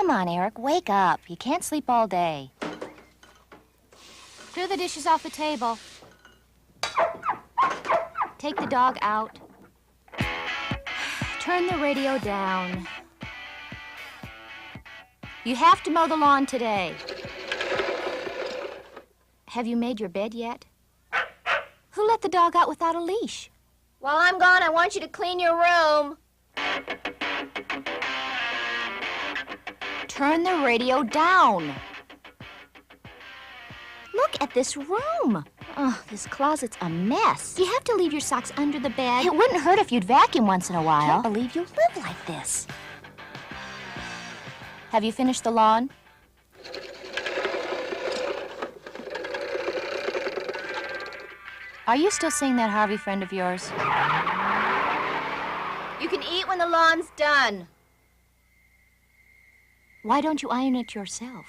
Come on, Eric, wake up. You can't sleep all day. Clear the dishes off the table. Take the dog out. Turn the radio down. You have to mow the lawn today. Have you made your bed yet? Who let the dog out without a leash? While I'm gone, I want you to clean your room. Turn the radio down. Look at this room. Oh, this closet's a mess. You have to leave your socks under the bed. It wouldn't hurt if you'd vacuum once in a while. I can't believe you live like this. Have you finished the lawn? Are you still seeing that Harvey friend of yours? You can eat when the lawn's done. Why don't you iron it yourself?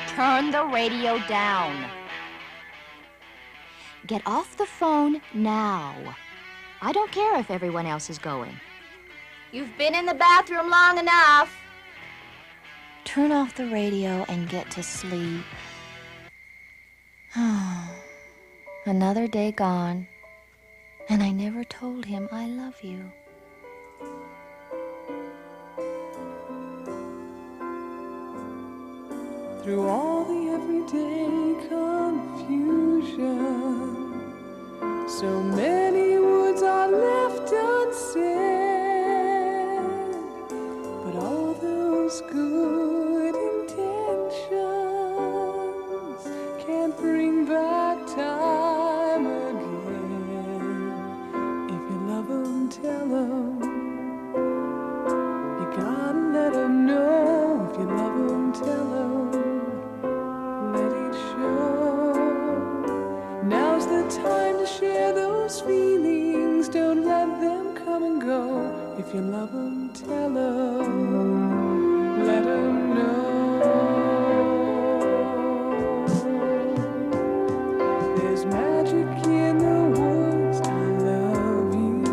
Turn the radio down. Get off the phone now. I don't care if everyone else is going. You've been in the bathroom long enough. Turn off the radio and get to sleep. Another day gone, and I never told him I love you. Through all the everyday confusion, so many words are left unsaid, but all those good intentions can't bring back time again. If you love 'em, tell 'em. You gotta let 'em know. If you love 'em, tell 'em. Now's the time to share those feelings. Don't let them come and go. If you love 'em, tell 'em. Let 'em know. There's magic in the words, I love you.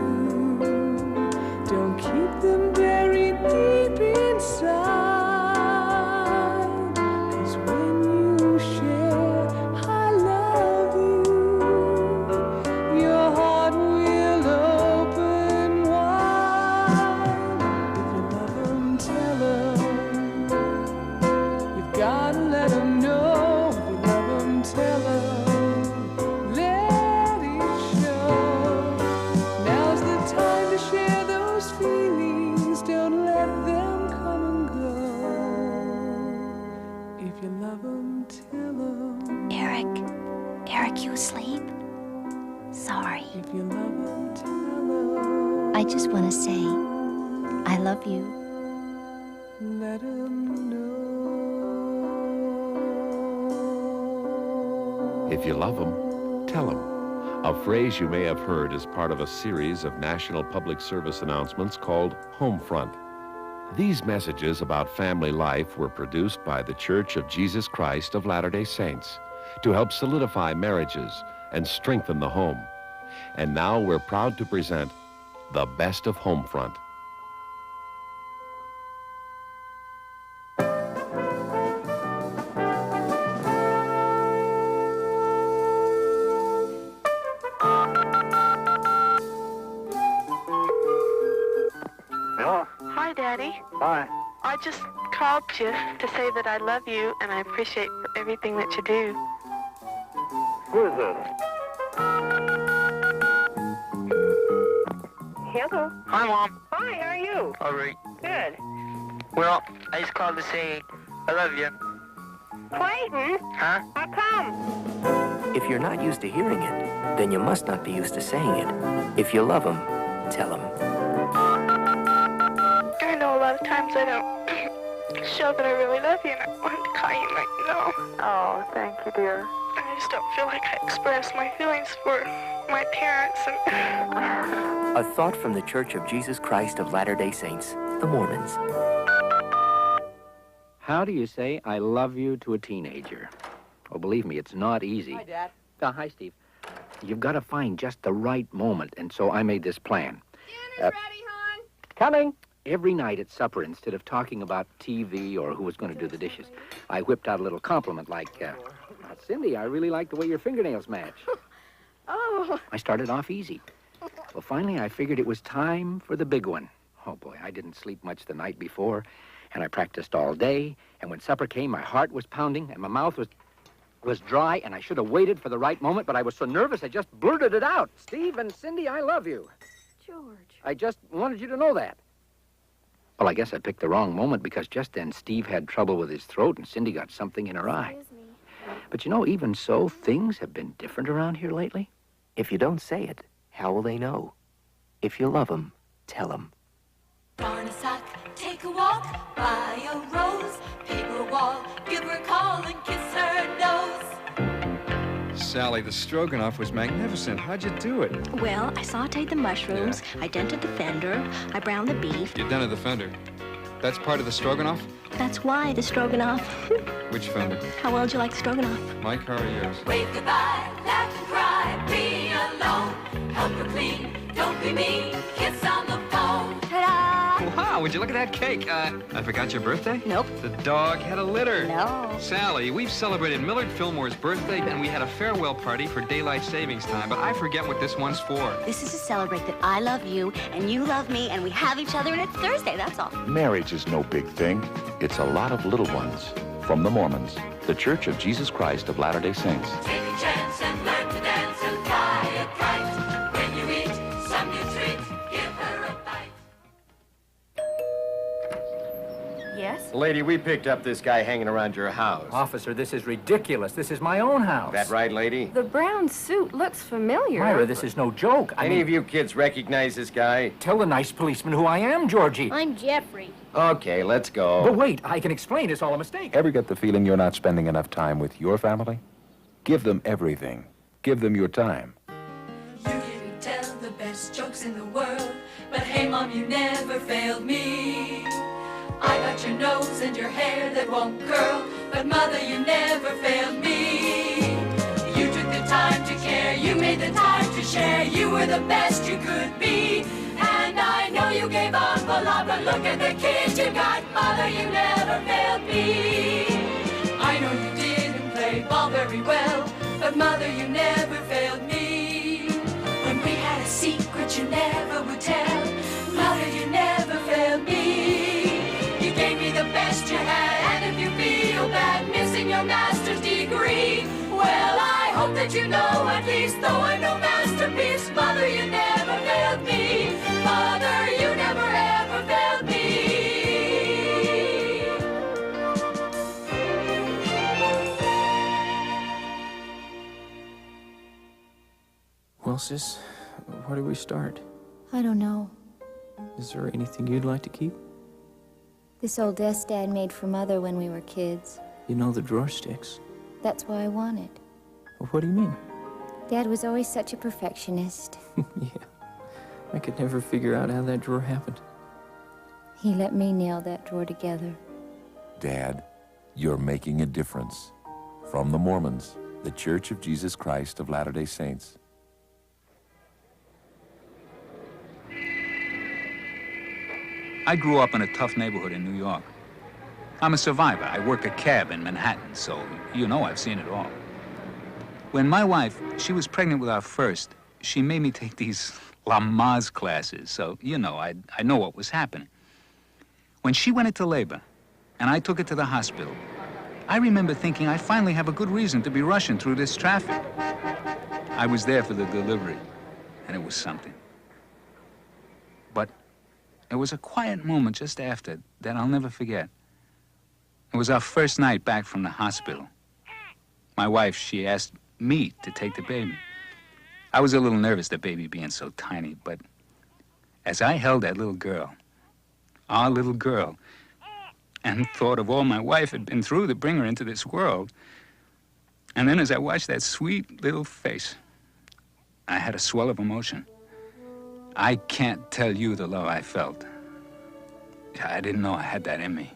Don't keep them buried deep inside. Eric, you asleep? Sorry. I just want to say, I love you. Let 'em know. If you love them, tell them. A phrase you may have heard as part of a series of national public service announcements called Homefront. These messages about family life were produced by the Church of Jesus Christ of Latter-day Saints to help solidify marriages and strengthen the home. And now we're proud to present the best of Homefront. Hello? Hi, Daddy. Hi. I just called you to say that I love you and I appreciate everything that you do. Who is this? Hello. Hi, Mom. Hi, how are you? All right. Good. Well, I just called to say I love you. Clayton? Huh? How come? If you're not used to hearing it, then you must not be used to saying it. If you love them, tell them. I know a lot of times I don't show that I really love you, and I wanted to call you and let you know. Oh, thank you, dear. I just don't feel like I express my feelings for my parents and... A thought from the Church of Jesus Christ of Latter-day Saints, the Mormons. How do you say I love you to a teenager? Oh, believe me, it's not easy. Hi, Dad. Hi, Steve. You've got to find just the right moment, and so I made this plan. Dinner's ready, hon. Coming. Every night at supper, instead of talking about TV or who was going to do the dishes, I whipped out a little compliment like, Cindy, I really like the way your fingernails match. Oh. I started off easy. Well, finally, I figured it was time for the big one. Oh, boy, I didn't sleep much the night before, and I practiced all day, and when supper came, my heart was pounding, and my mouth was dry, and I should have waited for the right moment, but I was so nervous, I just blurted it out. Steve and Cindy, I love you. George. I just wanted you to know that. Well, I guess I picked the wrong moment because just then Steve had trouble with his throat and Cindy got something in her eye. But you know, even so, things have been different around here lately. If you don't say it, how will they know? If you love them, tell them. Darn a sock, take a walk, buy a rose, paper wall, give her a call and kiss her nose. Sally, the stroganoff was magnificent. How'd you do it? Well, I sauteed the mushrooms, I dented the fender, I browned the beef. You dented the fender. That's part of the stroganoff? That's why the stroganoff. Which fender? How well would you like the stroganoff? My car or yours? Wave goodbye, laugh and cry, be alone, help her clean, don't be mean, kiss on the phone. Ta-da! Wow, would you look at that cake? I forgot your birthday? Nope. The dog had a litter. No. Sally, we've celebrated Millard Fillmore's birthday, and we had a farewell party for daylight savings time, but I forget what this one's for. This is to celebrate that I love you, and you love me, and we have each other, and it's Thursday, that's all. Marriage is no big thing. It's a lot of little ones. From the Mormons, the Church of Jesus Christ of Latter-day Saints. Take a chance and learn to dance and fly a kite. When you eat some new treat, give her a bite. Yes? Lady, we picked up this guy hanging around your house. Officer, this is ridiculous. This is my own house. That right, lady? The brown suit looks familiar. Myra, this is no joke. Any of you kids recognize this guy? Tell the nice policeman who I am, Georgie. I'm Jeffrey. Okay, let's go. But wait, I can explain. It's all a mistake. Ever get the feeling you're not spending enough time with your family? Give them everything. Give them your time. You can tell the best jokes in the world, but hey, Mom, you never failed me. I got your nose and your hair that won't curl, but Mother, you never failed me. You took the time to care, you made the time to share, you were the best you could be. And I know you gave up a lot, but look at the kids you got. Mother, you never failed me. I know you didn't play ball very well, but Mother, you never failed me. When we had a secret you never would tell, Mother, you never failed me. You gave me the best you had, and if you feel bad missing your master's degree, well, I hope that you know at least, though I'm no masterpiece, Mother, you never failed me. Mother, you never ever failed me. Well, sis, where do we start? I don't know. Is there anything you'd like to keep? This old desk Dad made for Mother when we were kids. You know the drawer sticks. That's why I want it. Well, what do you mean? Dad was always such a perfectionist. Yeah. I could never figure out how that drawer happened. He let me nail that drawer together. Dad, you're making a difference. From the Mormons, the Church of Jesus Christ of Latter-day Saints. I grew up in a tough neighborhood in New York. I'm a survivor. I work a cab in Manhattan, so you know I've seen it all. When my wife, she was pregnant with our first, she made me take these Lamaze classes, so, you know, I know what was happening. When she went into labor, and I took her to the hospital, I remember thinking I finally have a good reason to be rushing through this traffic. I was there for the delivery, and it was something. But there was a quiet moment just after that I'll never forget. It was our first night back from the hospital. My wife, she asked me to take the baby. I was a little nervous, the baby being so tiny, but as I held that little girl, our little girl, and thought of all my wife had been through to bring her into this world, and then as I watched that sweet little face, I had a swell of emotion. I can't tell you the love I felt. I didn't know I had that in me.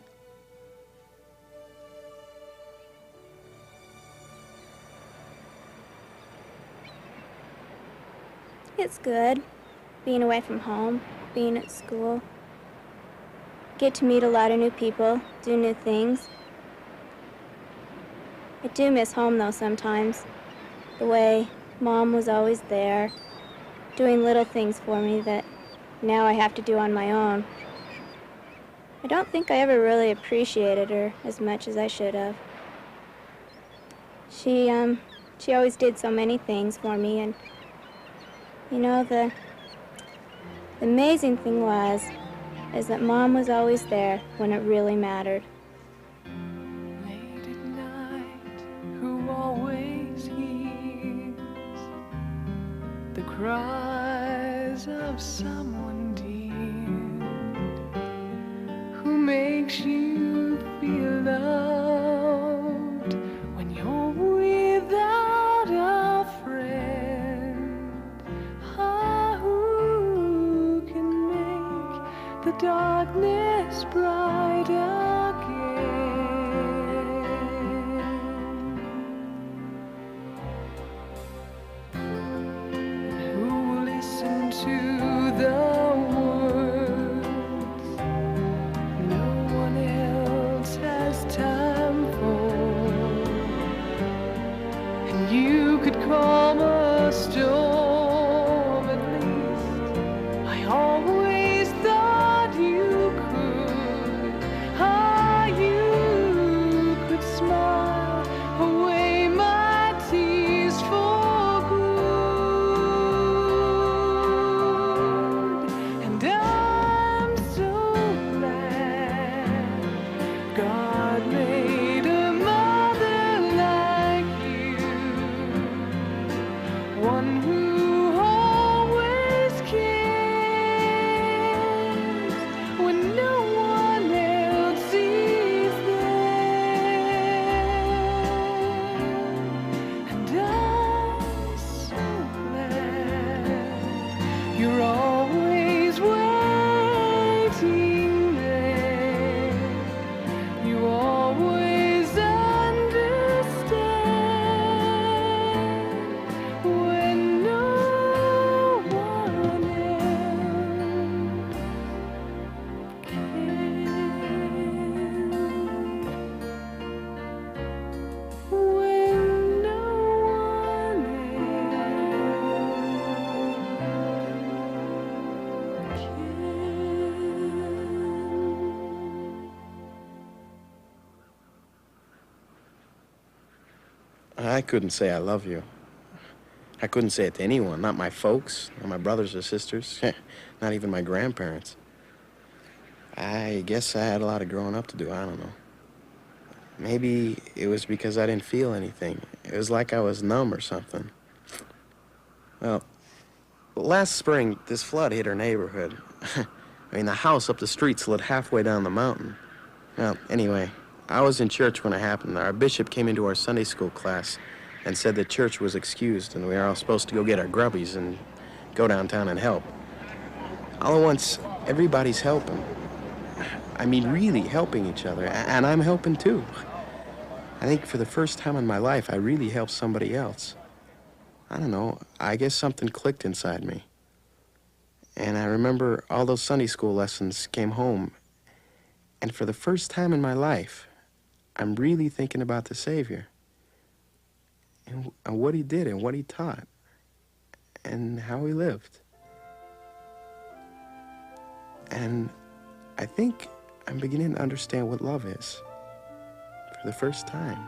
It's good, being away from home, being at school. get to meet a lot of new people, do new things. I do miss home, though, sometimes. The way Mom was always there, doing little things for me that now I have to do on my own. I don't think I ever really appreciated her as much as I should have. She always did so many things for me, and you know, the amazing thing is that Mom was always there when it really mattered. Late at night, who always hears the cries of someone dear, who makes you feel loved when you're without a friend. Ah, who can make the darkness bright again? And who will listen to the words no one else has time for? And you could calm a storm, at least I always thought you could. Ah, you could smile away my tears for good. And I'm so glad God made a mother like you, one who always cares when no one else is there. And I'm so glad you're always waiting there. You always understand when no one else can. When no one I couldn't say I love you. I couldn't say it to anyone, not my folks, not my brothers or sisters, not even my grandparents. I guess I had a lot of growing up to do, I don't know. Maybe it was because I didn't feel anything. It was like I was numb or something. Well, last spring, this flood hit our neighborhood. I mean, the house up the street slid halfway down the mountain. Well, anyway, I was in church when it happened. Our bishop came into our Sunday school class and said that church was excused and we were all supposed to go get our grubbies and go downtown and help. All at once, everybody's helping. I mean, really helping each other, and I'm helping too. I think for the first time in my life, I really helped somebody else. I don't know, I guess something clicked inside me. And I remember all those Sunday school lessons came home, and for the first time in my life, I'm really thinking about the Savior and what he did and what he taught and how he lived. And I think I'm beginning to understand what love is for the first time.